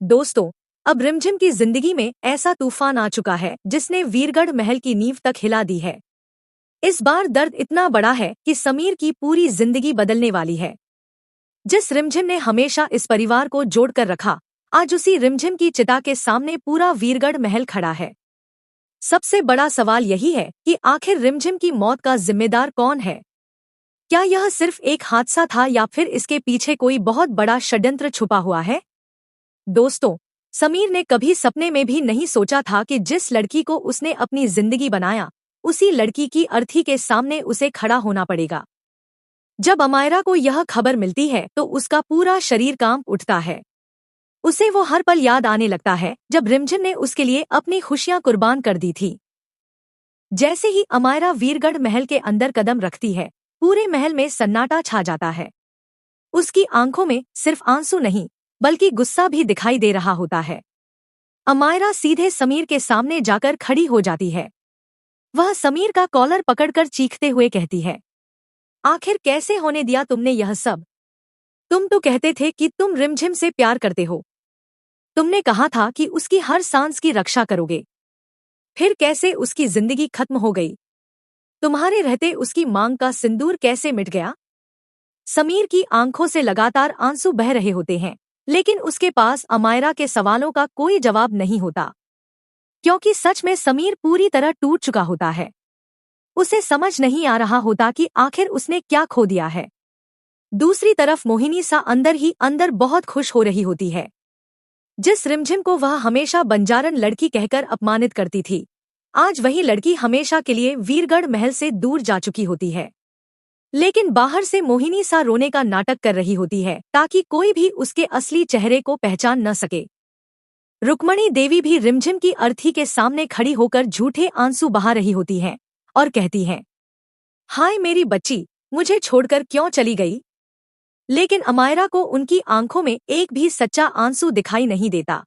दोस्तों, अब रिमझिम की जिंदगी में ऐसा तूफान आ चुका है जिसने वीरगढ़ महल की नींव तक हिला दी है। इस बार दर्द इतना बड़ा है कि समीर की पूरी जिंदगी बदलने वाली है। जिस रिमझिम ने हमेशा इस परिवार को जोड़कर रखा, आज उसी रिमझिम की चिता के सामने पूरा वीरगढ़ महल खड़ा है। सबसे बड़ा सवाल यही है कि आखिर रिमझिम की मौत का जिम्मेदार कौन है। क्या यह सिर्फ एक हादसा था या फिर इसके पीछे कोई बहुत बड़ा षड्यंत्र छुपा हुआ है। दोस्तों, समीर ने कभी सपने में भी नहीं सोचा था कि जिस लड़की को उसने अपनी जिंदगी बनाया, उसी लड़की की अर्थी के सामने उसे खड़ा होना पड़ेगा। जब अमायरा को यह खबर मिलती है तो उसका पूरा शरीर कांप उठता है। उसे वो हर पल याद आने लगता है जब रिमझिम ने उसके लिए अपनी खुशियां कुर्बान कर दी थी। जैसे ही अमायरा वीरगढ़ महल के अंदर कदम रखती है, पूरे महल में सन्नाटा छा जाता है। उसकी आंखों में सिर्फ आंसू नहीं, बल्कि गुस्सा भी दिखाई दे रहा होता है। अमायरा सीधे समीर के सामने जाकर खड़ी हो जाती है। वह समीर का कॉलर पकड़कर चीखते हुए कहती है, आखिर कैसे होने दिया तुमने यह सब। तुम तो कहते थे कि तुम रिमझिम से प्यार करते हो। तुमने कहा था कि उसकी हर सांस की रक्षा करोगे। फिर कैसे उसकी जिंदगी खत्म हो गई। तुम्हारे रहते उसकी मांग का सिंदूर कैसे मिट गया। समीर की आंखों से लगातार आंसू बह रहे होते हैं, लेकिन उसके पास अमायरा के सवालों का कोई जवाब नहीं होता, क्योंकि सच में समीर पूरी तरह टूट चुका होता है। उसे समझ नहीं आ रहा होता कि आखिर उसने क्या खो दिया है। दूसरी तरफ मोहिनी सा अंदर ही अंदर बहुत खुश हो रही होती है। जिस रिमझिम को वह हमेशा बंजारन लड़की कहकर अपमानित करती थी, आज वही लड़की हमेशा के लिए वीरगढ़ महल से दूर जा चुकी होती है। लेकिन बाहर से मोहिनी सा रोने का नाटक कर रही होती है ताकि कोई भी उसके असली चेहरे को पहचान न सके। रुक्मणी देवी भी रिमझिम की अर्थी के सामने खड़ी होकर झूठे आंसू बहा रही होती है और कहती है, हाय मेरी बच्ची, मुझे छोड़कर क्यों चली गई। लेकिन अमायरा को उनकी आंखों में एक भी सच्चा आंसू दिखाई नहीं देता,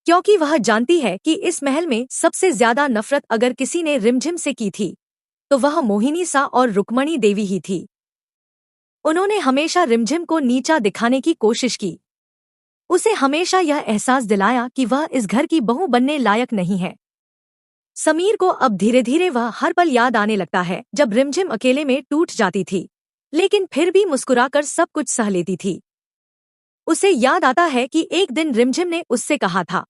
क्योंकि वह जानती है कि इस महल में सबसे ज्यादा नफरत अगर किसी ने रिमझिम से की थी तो वह मोहिनी सा और रुक्मणी देवी ही थी। उन्होंने हमेशा रिमझिम को नीचा दिखाने की कोशिश की। उसे हमेशा यह एहसास दिलाया कि वह इस घर की बहू बनने लायक नहीं है। समीर को अब धीरे धीरे वह हर पल याद आने लगता है जब रिमझिम अकेले में टूट जाती थी, लेकिन फिर भी मुस्कुराकर सब कुछ सह लेती थी। उसे याद आता है कि एक दिन रिमझिम ने उससे कहा था,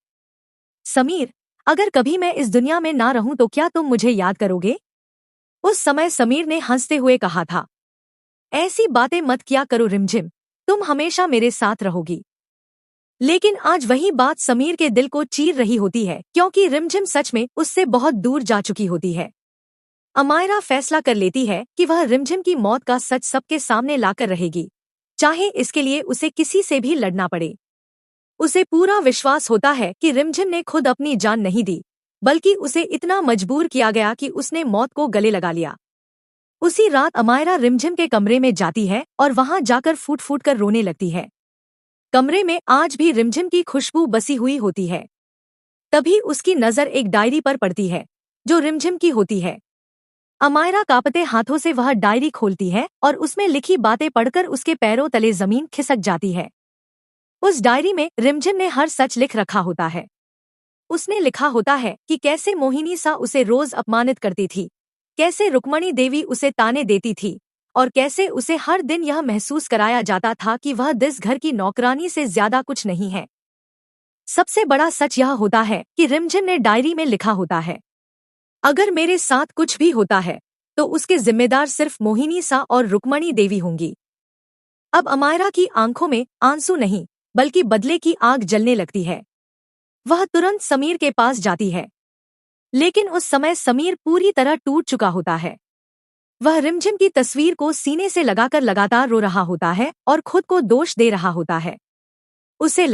समीर, अगर कभी मैं इस दुनिया में ना रहूं तो क्या तुम मुझे याद करोगे। उस समय समीर ने हंसते हुए कहा था, ऐसी बातें मत किया करो रिमझिम, तुम हमेशा मेरे साथ रहोगी। लेकिन आज वही बात समीर के दिल को चीर रही होती है, क्योंकि रिमझिम सच में उससे बहुत दूर जा चुकी होती है। अमायरा फैसला कर लेती है कि वह रिमझिम की मौत का सच सबके सामने लाकर रहेगी, चाहे इसके लिए उसे किसी से भी लड़ना पड़े। उसे पूरा विश्वास होता है कि रिमझिम ने खुद अपनी जान नहीं दी, बल्कि उसे इतना मजबूर किया गया कि उसने मौत को गले लगा लिया। उसी रात अमायरा रिमझिम के कमरे में जाती है और वहां जाकर फूट फूट कर रोने लगती है। कमरे में आज भी रिमझिम की खुशबू बसी हुई होती है। तभी उसकी नजर एक डायरी पर पड़ती है, जो रिमझिम की होती है। अमायरा कांपते हाथों से वह डायरी खोलती है और उसमें लिखी बातें पढ़कर उसके पैरों तले जमीन खिसक जाती है। उस डायरी में रिमझिम ने हर सच लिख रखा होता है। उसने लिखा होता है कि कैसे मोहिनी सा उसे रोज अपमानित करती थी, कैसे रुक्मणी देवी उसे ताने देती थी, और कैसे उसे हर दिन यह महसूस कराया जाता था कि वह इस घर की नौकरानी से ज्यादा कुछ नहीं है। सबसे बड़ा सच यह होता है कि रिमझिम ने डायरी में लिखा होता है, अगर मेरे साथ कुछ भी होता है तो उसके जिम्मेदार सिर्फ मोहिनी सा और रुक्मणी देवी होंगी। अब अमायरा की आंखों में आंसू नहीं, बल्कि बदले की आग जलने लगती है। वह तुरंत समीर के पास जाती है, लेकिन उस समय समीर पूरी तरह टूट चुका होता है। वह रिमझिम की तस्वीर को सीने से लगाकर लगातार रो रहा होता है और खुद को दोष दे रहा होता है। उसे